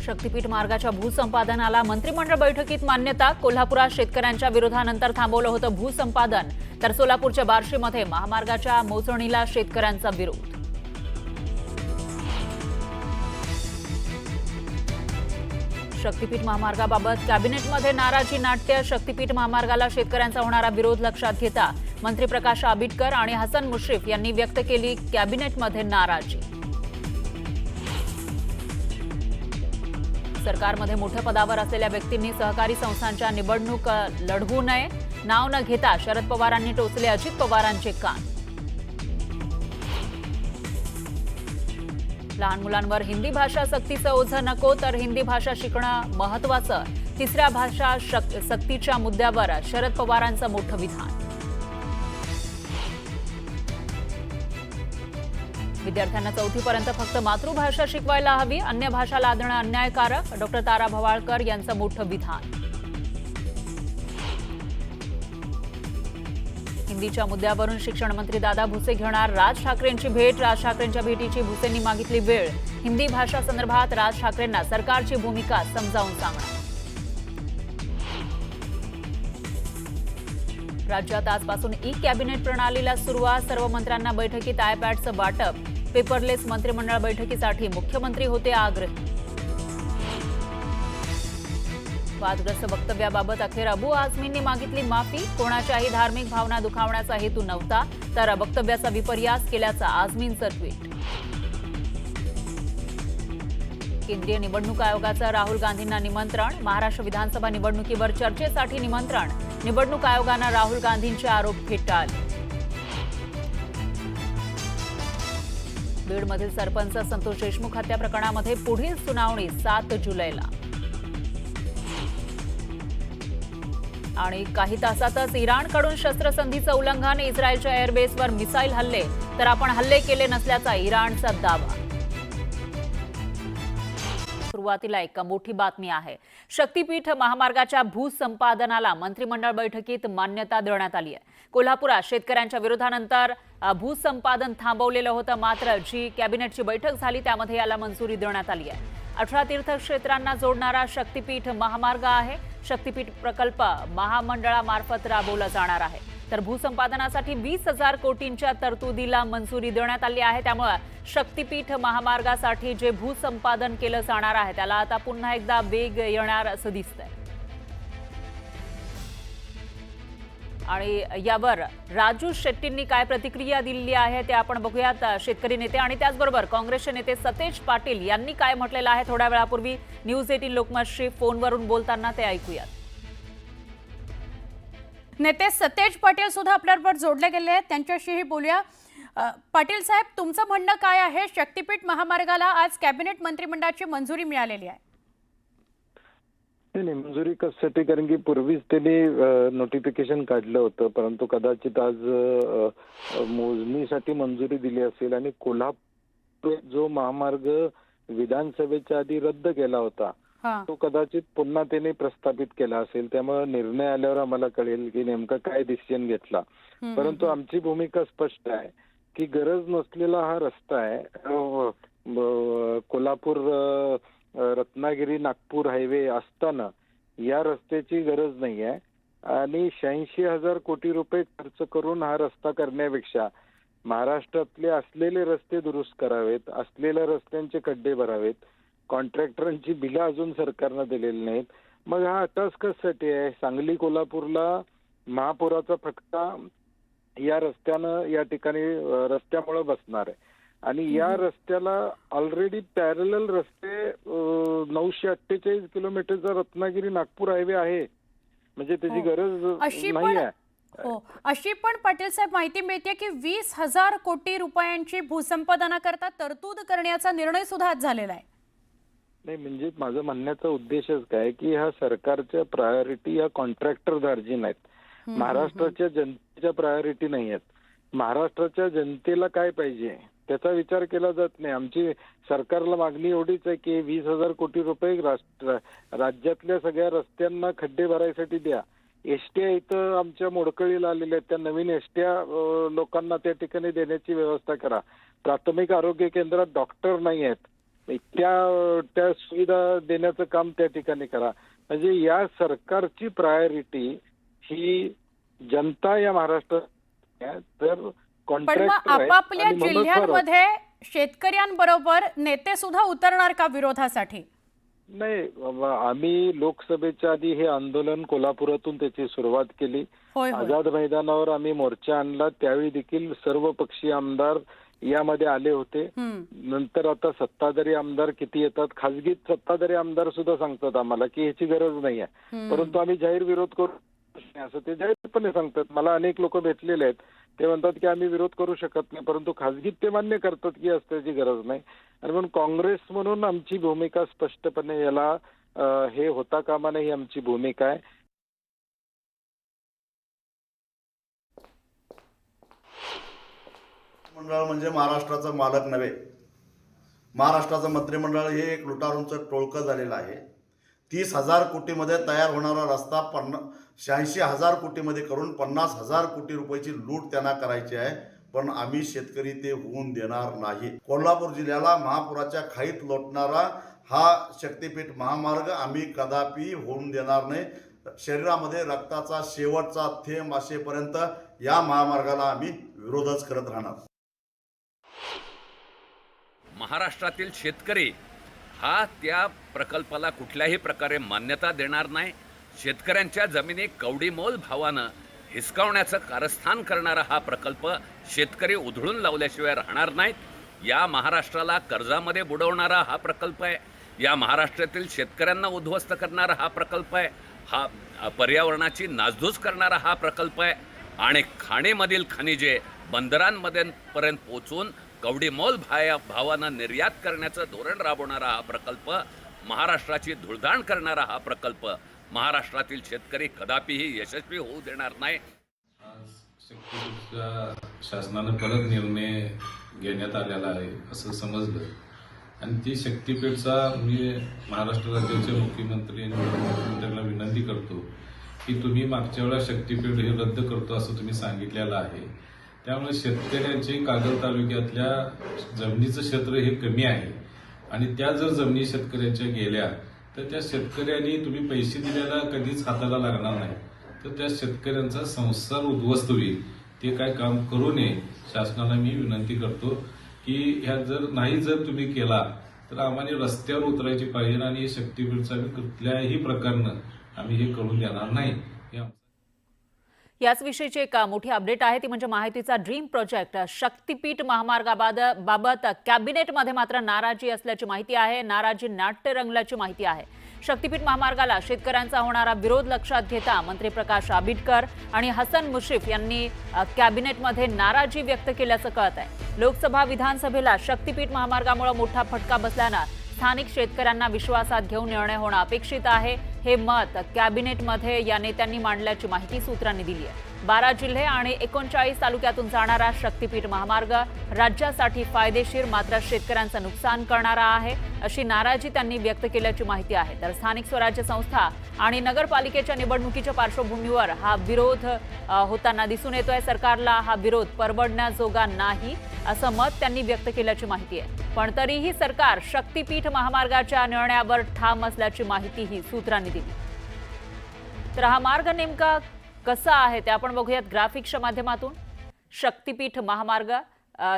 शक्तीपीठ मार्गाच्या भूसंपादनाला मंत्रिमंडळ बैठकीत मान्यता। कोल्हापुरात शेतकऱ्यांच्या विरोधानंतर थांबवलं होतं भूसंपादन, तर सोलापूरच्या बार्शीमध्ये महामार्गाच्या मोजणीला शेतकऱ्यांचा विरोध। शक्तीपीठ महामार्गाबाबत कॅबिनेटमध्ये नाराजी नाट्य। शक्तीपीठ महामार्गाला शेतकऱ्यांचा होणारा विरोध लक्षात घेता मंत्री प्रकाश आंबेडकर आणि हसन मुश्रीफ यांनी व्यक्त केली कॅबिनेटमध्ये नाराजी। सरकारमध्ये मोठ्या पदावर असलेल्या व्यक्तींनी सहकारी संस्थांच्या निवडणूक लढवू नये, नाव न घेता शरद पवारांनी टोचले अजित पवारांचे कान। लहान मुलांवर हिंदी भाषा सक्तीचं ओझं नको, तर हिंदी भाषा शिकणं महत्त्वाचं। तिसऱ्या भाषा सक्तीच्या मुद्द्यावर शरद पवारांचं मोठं विधान। विद्यार्थ्यांना 4थी पर्यंत फक्त मातृभाषा शिकवायला हवी, अन्य भाषा लादणं अन्यायकारक। डॉक्टर तारा भवाळकर यांचं मोठं विधान। हिंदीच्या मुद्द्यावरून शिक्षण मंत्री दादा भुसे घेणार राज ठाकरेंची भेट। राज ठाकरेंच्या भेटीची भुसेंनी मागितली वेळ। हिंदी भाषा संदर्भात राज ठाकरेंना सरकारची भूमिका समजावून सांगणार। राज्यात आजपासून ई कॅबिनेट प्रणालीला सुरुवात। सर्व मंत्र्यांना बैठकीत आयपॅडचं वाटप। पेपरलेस मंत्रिमंडळ बैठकीसाठी मुख्यमंत्री होते आग्रही। वादग्रस्त वक्तव्याबाबत अखेर अबू आझमींनी मागितली माफी। कोणाच्याही धार्मिक भावना दुखावण्याचा हेतू नव्हता, तर वक्तव्याचा विपर्यास केल्याचा आझमींचं ट्विट। केंद्रीय निवडणूक आयोगाचं राहुल गांधींना निमंत्रण। महाराष्ट्र विधानसभा निवडणुकीवर चर्चेसाठी निमंत्रण। निवडणूक आयोगानं राहुल गांधींचे आरोप फेटाळले। बीडमधील सरपंच संतोष देशमुख हत्या प्रकरणामध्ये पुढील सुनावणी 7 जुलैला। आणि काही तासातच इराणकडून शस्त्रसंधीचं उल्लंघन। इस्रायलच्या एअरबेसवर मिसाईल हल्ले, तर आपण हल्ले केले नसल्याचा इराणचा दावा। सुरुवातीला एक मोठी बातमी आहे। शक्तीपीठ महामार्गाच्या भूसंपादनाला मंत्रिमंडळ बैठकीत मान्यता देण्यात आली आहे। कोल्हापुरात शेतकऱ्यांच्या विरोधानंतर भूसंपादन थांबवलेलं होतं, मात्र जी कॅबिनेटची बैठक झाली त्यामध्ये याला मंजुरी देण्यात आली आहे। 18 तीर्थक्षेत्रांना जोडणारा शक्तीपीठ महामार्ग आहे। शक्तीपीठ प्रकल्प महामंडळामार्फत राबवला जाणार आहे, तर भूसंपादनासाठी 20,000 कोटींच्या तरतुदीला मंजुरी देण्यात आली आहे। त्यामुळे शक्तीपीठ महामार्गासाठी जे भूसंपादन केलं जाणार आहे त्याला आता पुन्हा एकदा वेग येणार असं दिसतंय। आणि यावर राजू शेट्टींनी काय प्रतिक्रिया दिलेली आहे ते आपण बघूयात। शेतकरी नेते आणि त्याचबरोबर काँग्रेसचे नेते सतेज पाटील यांनी काय म्हटलेलं आहे थोड्या वेळापूर्वी न्यूज 18 लोकमतशी फोनवरून बोलताना ते ऐकूयात। नेते सतेज पाटील सुद्धा आपल्याबरोबर जोडले गेले आहेत, त्यांच्याशीही बोलूया। पाटील साहेब, तुमचं म्हणणं काय आहे? शक्तीपीठ महामार्गाला आज कॅबिनेट मंत्रिमंडळाची मंजुरी मिळालेली आहे। नाही, मंजुरी कशासाठी? कारण की पूर्वीच त्यांनी नोटिफिकेशन काढलं होतं, परंतु कदाचित आज मोजणीसाठी मंजुरी दिली असेल। आणि कोल्हापूर जो महामार्ग विधानसभेच्या आधी रद्द केला होता तो कदाचित पुन्हा त्यांनी प्रस्थापित केला असेल। त्यामुळे निर्णय आल्यावर आम्हाला कळेल की नेमका काय डिसिजन घेतला। परंतु आमची भूमिका स्पष्ट आहे की गरज नसलेला हा रस्ता आहे। कोल्हापूर रत्नागिरी नागपूर हायवे असताना या रस्त्याची गरज नाही आहे। आणि 86,000 कोटी रुपये खर्च करून हा रस्ता करण्यापेक्षा महाराष्ट्रातले असलेले रस्ते दुरुस्त करावेत, असलेल्या रस्त्यांचे खड्डे भरावेत। कॉन्ट्रॅक्टरांची बिलं अजून सरकारनं दिलेली नाहीत। मग हा अटास कशासाठी आहे? सांगली कोल्हापूरला महापुराचा फटका या रस्त्यानं या ठिकाणी रस्त्यामुळे बसणार आहे। आणि या रस्त्याला ऑलरेडी पॅरलल रस्ते 948 किलोमीटरचा रत्नागिरी नागपूर हायवे आहे, म्हणजे त्याची गरज नाही आहे। अशी पण पाटील साहेब माहिती मिळते की 20,000 कोटी रुपयांची भूसंपादनाकरता तरतूद करण्याचा निर्णय सुद्धा आज झालेला आहे। नाही, म्हणजे माझं म्हणण्याचा उद्देशच काय की ह्या सरकारच्या प्रायोरिटी या कॉन्ट्रॅक्टर धार्जिन आहेत, महाराष्ट्राच्या जनतेच्या प्रायोरिटी नाही आहेत। महाराष्ट्राच्या जनतेला काय पाहिजे त्याचा विचार केला जात नाही। आमची सरकारला मागणी एवढीच आहे की 20,000 कोटी रुपये राज्यातल्या सगळ्या रस्त्यांना खड्डे भरायसाठी द्या। एसट्या इथं आमच्या मोडकळीला आलेल्या आहेत, त्या नवीन एसट्या लोकांना त्या ठिकाणी देण्याची व्यवस्था करा। प्राथमिक आरोग्य केंद्रात डॉक्टर नाही आहेत, त्या सुविधा देण्याचं काम त्या ठिकाणी करा. म्हणजे या सरकारची प्रायोरिटी ही जनता या महाराष्ट्रात आहे. तर पण मग कॉन्ट्रॅक्टर आहेत आपापल्या आणि म्हणूनच जिल्ह्यांमध्ये शेतकऱ्यांबरोबर नेते सुद्धा उतरणार का विरोधासाठी? नाही आम्ही लोकसभेच्या आधी हे आंदोलन कोल्हापुरातून त्याची सुरुवात केली. होय होय. आझाद मैदानावर आम्ही मोर्चा आणला. त्यावेळी देखील सर्व पक्षीय आमदार यामध्ये आले होते. नंतर आता सत्ताधारी आमदार किती येतात, खासगी सत्ताधारी आमदार सुद्धा सांगतात आम्हाला की ह्याची गरज नाही आहे, परंतु आम्ही जाहीर विरोध करू असं ते जाहीरपणे सांगतात. मला अनेक लोक भेटलेले आहेत, ते म्हणतात की आम्ही विरोध करू शकत नाही, परंतु खासगीत ते मान्य करतात की असल्याची गरज नाही. आणि म्हणून काँग्रेस म्हणून आमची भूमिका स्पष्टपणे याला हे होता कामा नये ही आमची भूमिका आहे. मंडळ म्हणजे महाराष्ट्राचं मालक नव्हे. महाराष्ट्राचं मंत्रिमंडळ हे एक लुटारूंचं टोळकं झालेलं आहे. 30,000 कोटीमध्ये तयार होणारा रस्ता 86,000 कोटीमध्ये करून 50,000 कोटी रुपयाची लूट त्यांना करायची आहे. पण आम्ही शेतकरी ते होऊन देणार नाही. कोल्हापूर जिल्ह्याला महापुराच्या खाईत लोटणारा हा शक्तीपीठ महामार्ग आम्ही कदापि होऊन देणार नाही. शरीरामध्ये रक्ताचा शेवटचा थेंब असेपर्यंत या महामार्गाला आम्ही विरोधच करत राहणार. महाराष्ट्रातील शेतकरी हा त्या प्रकल्पाला कुठल्याही प्रकारे मान्यता देणार नाही. शेतकऱ्यांच्या जमिनी कवडीमोल भावानं हिसकावण्याचं कारस्थान करणारा हा प्रकल्प शेतकरी उधळून लावल्याशिवाय राहणार नाहीत. या महाराष्ट्राला कर्जामध्ये बुडवणारा हा प्रकल्प आहे. या महाराष्ट्रातील शेतकऱ्यांना उद्ध्वस्त करणारा हा प्रकल्प आहे. हा पर्यावरणाची नासधूस करणारा हा प्रकल्प आहे. आणि खाणीमधील खनिजे बंदरांमध्ये पर्यंत पोचून कवडीमोल भावानं निर्यात करण्याचं धोरण राबवणारा हा प्रकल्प, महाराष्ट्राची धुळधाण करणारा हा प्रकल्प महाराष्ट्रातील शेतकरी कदापिही यशस्वी होऊ देणार नाही. शासनानं परत निर्णय घेण्यात आलेला आहे असं समजलं आणि ती शक्तीपीठचा मी महाराष्ट्र राज्याचे मुख्यमंत्री आणि मुख्यमंत्र्यांना विनंती करतो की तुम्ही मागच्या वेळेला शक्तीपीठ हे रद्द करतो असं तुम्ही सांगितलेलं आहे. त्यामुळे शेतकऱ्यांचे कागल तालुक्यातल्या जमिनीचं क्षेत्र हे कमी आहे आणि त्या जर जमिनी शेतकऱ्यांच्या गेल्या तर त्या शेतकऱ्यांनी तुम्ही पैसे दिलेला कधीच हाताला लागणार नाही. तर त्या शेतकऱ्यांचा संसार उद्ध्वस्त होईल. ते काय काम करू नये. शासनाला मी विनंती करतो की ह्या जर तुम्ही केला तर आम्हाला रस्त्यावर उतरायची पाहिजे आणि हे शक्तीपीठचा कुठल्याही प्रकारनं आम्ही हे करून देणार नाही. याच विषयीची एक मोठी अपडेट आहे, ती म्हणजे माहितीचा ड्रीम प्रोजेक्ट शक्तीपीठ महामार्गाबाबत कॅबिनेटमध्ये मात्र नाराजी असल्याची माहिती आहे. नाराजी नाट्य रंगल्याची माहिती आहे. शक्तीपीठ महामार्गाला शेतकऱ्यांचा होणारा विरोध लक्षात घेता मंत्री प्रकाश आंबेडकर आणि हसन मुश्रीफ यांनी कॅबिनेटमध्ये नाराजी व्यक्त केल्याचं कळत आहे. लोकसभा विधानसभेला शक्तीपीठ महामार्गामुळे मोठा फटका बसल्यानं स्थानिक शेतकऱ्यांना विश्वासात घेऊन निर्णय होणं अपेक्षित आहे. हे मत कॅबिनेटमध्ये या नेत्यांनी मांडल्याची माहिती सूत्रांनी दिली आहे. 12 जिल्हे आणि 39 तालुक्यातून जाणारा शक्तीपीठ महामार्ग राज्यासाठी फायदेशीर मात्र शेतकऱ्यांचं नुकसान करणारा आहे अशी नाराजी त्यांनी व्यक्त केल्याची माहिती आहे. तर स्थानिक स्वराज्य संस्था आणि नगरपालिकेच्या निवडणुकीच्या पार्श्वभूमीवर हा विरोध होताना दिसून येतोय. सरकारला हा विरोध परवडण्याजोगा नाही असं मत त्यांनी व्यक्त केल्याची माहिती आहे. पण तरीही सरकार शक्तीपीठ महामार्गाच्या निर्णयावर ठाम असल्याची माहितीही सूत्रांनी दिली. तर हा मार्ग नेमका कसा आहे ते आपण बघूयात ग्राफिक्सच्या माध्यमातून. शक्तीपीठ महामार्ग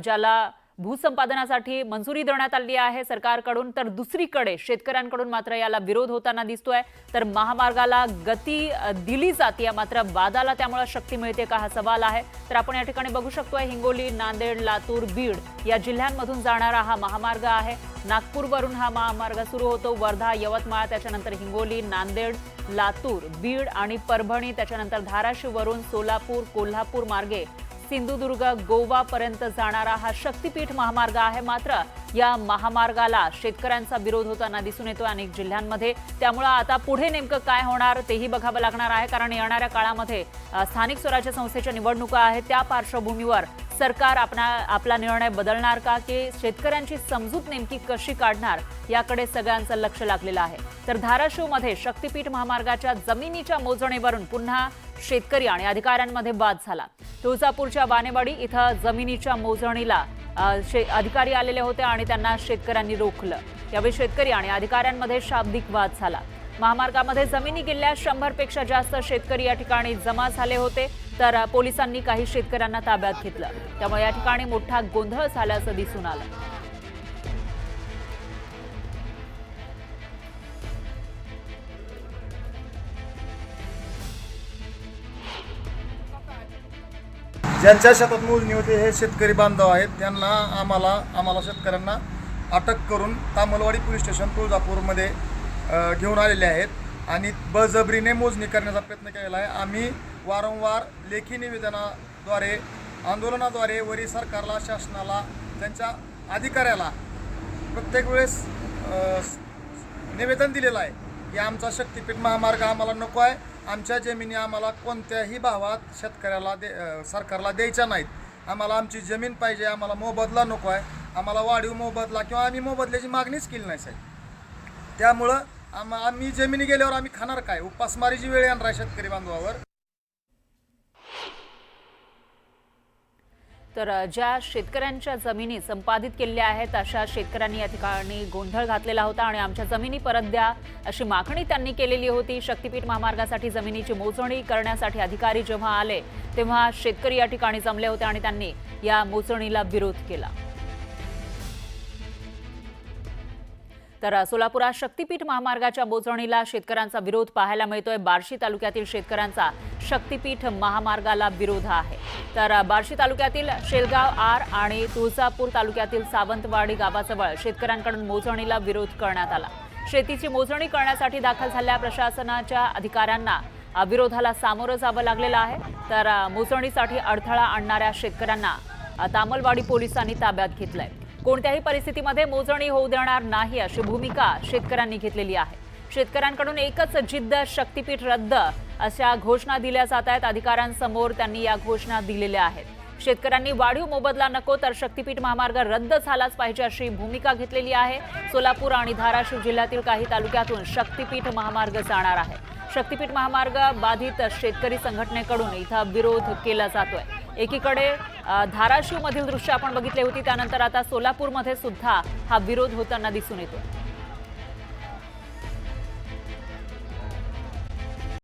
ज्याला भूसंपादनासाठी मंजुरी देण्यात आली आहे सरकारकडून, तर दुसरीकडे शेतकऱ्यांकडून मात्र याला विरोध होताना दिसतोय. तर महामार्गाला गती दिली जाते मात्र वादाला त्यामुळे शक्ती मिळते का हा सवाल आहे. तर आपण या ठिकाणी बघू शकतोय हिंगोली, नांदेड, लातूर, बीड या जिल्ह्यांमधून जाणारा हा महामार्ग आहे. नागपूरवरून हा महामार्ग सुरू होतो. वर्धा, यवतमाळ, त्याच्यानंतर हिंगोली, नांदेड, लातूर, बीड आणि परभणी, त्याच्यानंतर धाराशिववरून सोलापूर, कोल्हापूर मार्गे सिंधुदुर्ग, गोवापर्यंत जाणारा हा शक्तीपीठ महामार्ग आहे. मात्र या महामार्गाला शेतकऱ्यांचा विरोध होताना दिसून येतो अनेक जिल्ह्यांमध्ये. त्यामुळे आता पुढे नेमकं काय होणार तेही बघावं लागणार आहे, कारण येणाऱ्या काळामध्ये स्थानिक स्वराज्य संस्थेच्या निवडणुका आहेत. त्या पार्श्वभूमीवर सरकार आपला निर्णय बदलणार का, की शेतकऱ्यांची समजूत नेमकी कशी काढणार याकडे सगळ्यांचं लक्ष लागलेलं आहे. तर धाराशिवमध्ये शक्तीपीठ महामार्गाच्या जमिनीच्या मोजणीवरून पुन्हा शेतकरी आणि अधिकाऱ्यांमध्ये वाद झाला. तुळजापूरच्या वानेवाडी इथं जमिनीच्या मोजणीला अधिकारी आलेले होते आणि त्यांना शेतकऱ्यांनी रोखलं. यावेळी शेतकरी आणि अधिकाऱ्यांमध्ये शाब्दिक वाद झाला. महामार्गामध्ये जमिनी गेल्या 100पेक्षा जास्त शेतकरी या ठिकाणी जमा झाले होते, तर पोलिसांनी काही शेतकऱ्यांना ताब्यात घेतलं. त्यामुळे या ठिकाणी मोठा गोंधळ झाल्याचं दिसून आलं. ज्यांच्या शेतात मोजणी होते हे शेतकरी बांधव आहेत. त्यांना आम्हाला शेतकऱ्यांना अटक करून तामलवाडी पोलीस स्टेशन तुळजापूरमध्ये घेऊन आलेले आहेत आणि बळजबरीने मोजणी करण्याचा प्रयत्न केलेला आहे. आम्ही वारंवार लेखी निवेदनाद्वारे आंदोलनाद्वारे वरील सरकारला, शासनाला, त्यांच्या अधिकाऱ्याला प्रत्येक वेळेस निवेदन दिलेलं आहे की आमचा शक्तिपीठ महामार्ग आम्हाला नको आहे. आमच्या जमिनी आम्हाला कोणत्याही भावात शेतकऱ्याला सरकारला द्यायच्या नाहीत. आम्हाला आमची जमीन पाहिजे. आम्हाला मोबदला नको आहे. आम्हाला वाढीव मोबदला किंवा आम्ही मोबदल्याची मागणीच केली नाही साहेब. त्यामुळं आम्ही जमिनी गेल्यावर आम्ही खाणार काय? उपासमारीची वेळ येणार आहे शेतकरी बांधवावर. तर ज्या शेतकऱ्यांच्या जमिनी संपादित केलेल्या आहेत अशा शेतकऱ्यांनी या ठिकाणी गोंधळ घातलेला होता आणि आमच्या जमिनी परत द्या अशी मागणी त्यांनी केलेली होती. शक्तिपीठ महामार्गासाठी जमिनीची मोजणी करण्यासाठी अधिकारी जेव्हा आले तेव्हा शेतकरी या ठिकाणी जमले होते आणि त्यांनी या मोजणीला विरोध केला. तर सोलापुरात शक्तिपीठ महामार्गाच्या मोजणीला शेतकऱ्यांचा विरोध पाहायला मिळतोय. बार्शी तालुक्यातील शेतकऱ्यांचा शक्तिपीठ महामार्गाला विरोध आहे. तर बार्शी तालुक्यातील शेलगाव आर आणि तुळजापूर तालुक्यातील सावंतवाडी गावाजवळ शेतकऱ्यांकडून मोजणीला विरोध करण्यात आला. शेतीची मोजणी करण्यासाठी दाखल झालेल्या प्रशासनाच्या अधिकाऱ्यांना विरोधाला सामोरं जावं लागलेलं आहे. तर मोजणीसाठी अडथळा आणणाऱ्या शेतकऱ्यांना तामलवाडी पोलिसांनी ताब्यात घेतलंय. कोणत्याही परिस्थितीमध्ये मोजणी होऊ देणार नाही अशी भूमिका शेतकऱ्यांनी घेतलेली आहे. शेतकऱ्यांकडून एकच जिद्द, शक्तिपीठ रद्द अशा घोषणा दिल्या जात आहेत. अधिकाऱ्यांसमोर त्यांनी या घोषणा दिलेल्या आहेत. शेतकऱ्यांनी वाढीव मोबदला नको तर शक्तिपीठ महामार्ग रद्द झालाच पाहिजे अशी भूमिका घेतलेली आहे. सोलापूर आणि धाराशिव जिल्ह्यातील काही तालुक्यातून शक्तिपीठ महामार्ग जाणार आहे. शक्तिपीठ महामार्ग बाधित शेतकरी संघटनेकडून इथं विरोध केला जातोय. एकीकडे धाराशिवमधील दृश्य आपण बघितले होती, त्यानंतर आता सोलापूरमध्ये सुद्धा हा विरोध होताना दिसून येतोय.